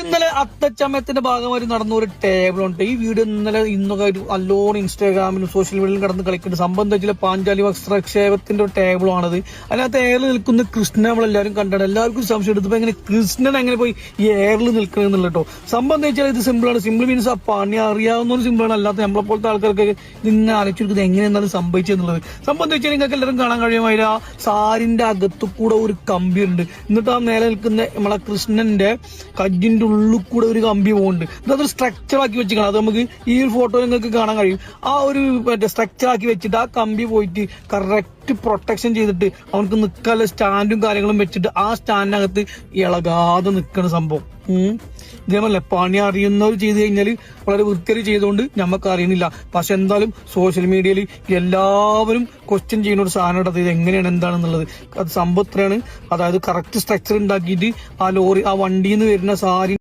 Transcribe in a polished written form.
ഇന്നലെ അത്തച്ചമയത്തിന്റെ ഭാഗമായി നടന്ന ഒരു ടേബിൾ ഉണ്ട്. ഈ വീഡിയോ ഇന്നൊക്കെ നല്ലോണം ഇൻസ്റ്റാഗ്രാമിലും സോഷ്യൽ മീഡിയയിലും കടന്ന് കളിക്കുന്നുണ്ട്. സംഭവം വെച്ചാൽ പാഞ്ചാലി വസ്ത്രക്ഷേപത്തിന്റെ ഒരു ടേബിൾ ആണത്. അതിനകത്ത് എയറിൽ നിൽക്കുന്ന കൃഷ്ണൻ നമ്മളെല്ലാവരും കണ്ടാണ്. എല്ലാവർക്കും സംശയം എടുത്തപ്പോ എങ്ങനെ കൃഷ്ണൻ എങ്ങനെ പോയി ഈ എയറിൽ നിൽക്കണമെന്നുള്ള കേട്ടോ. സംഭവം വെച്ചാൽ ഇത് സിമ്പിൾ ആണ്. സിമ്പിൾ മീൻസ് ആ പണി അറിയാവുന്ന ഒരു സിമ്പിൾ ആണ്. അല്ലാത്ത നമ്മളെ പോലത്തെ ആൾക്കാർക്ക് ഇങ്ങനെ ആലോചിച്ചെടുക്കുന്നത് എങ്ങനെയെന്നാലും സംഭവിച്ചെന്നുള്ളത്. സംഭവം വെച്ചാൽ നിങ്ങൾക്ക് എല്ലാവരും കാണാൻ കഴിയുമായി ആ സാരിന്റെ അകത്തു കൂടെ ഒരു കമ്പി ഉണ്ട്. എന്നിട്ട് ആ നേരെ നിൽക്കുന്ന നമ്മളെ കൃഷ്ണന്റെ കജ്ജിന്റെ ഉള്ളിൽ കൂടെ ഒരു കമ്പി പോകുന്നുണ്ട്. അതൊരു സ്ട്രക്ചർ ആക്കി വെച്ചിരിക്കണം. അത് നമുക്ക് ഈ ഒരു ഫോട്ടോ നിങ്ങൾക്ക് കാണാൻ കഴിയും. ആ ഒരു സ്ട്രക്ചർ ആക്കി വെച്ചിട്ട് ആ കമ്പി പോയിട്ട് കറക്റ്റ് പ്രൊട്ടക്ഷൻ ചെയ്തിട്ട് അവർക്ക് നിൽക്കാനുള്ള സ്റ്റാൻഡും കാര്യങ്ങളും വെച്ചിട്ട് ആ സ്റ്റാൻഡിനകത്ത് ഇളകാതെ നിൽക്കുന്ന സംഭവം. ഇതേപോലെ പണി അറിയുന്നവർ ചെയ്ത് കഴിഞ്ഞാൽ വളരെ വൃത്തിയായി ചെയ്തുകൊണ്ട് നമുക്ക് അറിയുന്നില്ല. പക്ഷെ എന്തായാലും സോഷ്യൽ മീഡിയയിൽ എല്ലാവരും ക്വസ്റ്റ്യൻ ചെയ്യുന്ന ഒരു സാധനം ഇത് എങ്ങനെയാണ് എന്താണെന്നുള്ളത്. അത് സംഭവത്തിലാണ്. അതായത് കറക്റ്റ് സ്ട്രക്ചർ ഉണ്ടാക്കിയിട്ട് ആ ലോറി ആ വണ്ടിയിൽ നിന്ന് വരുന്ന സാരി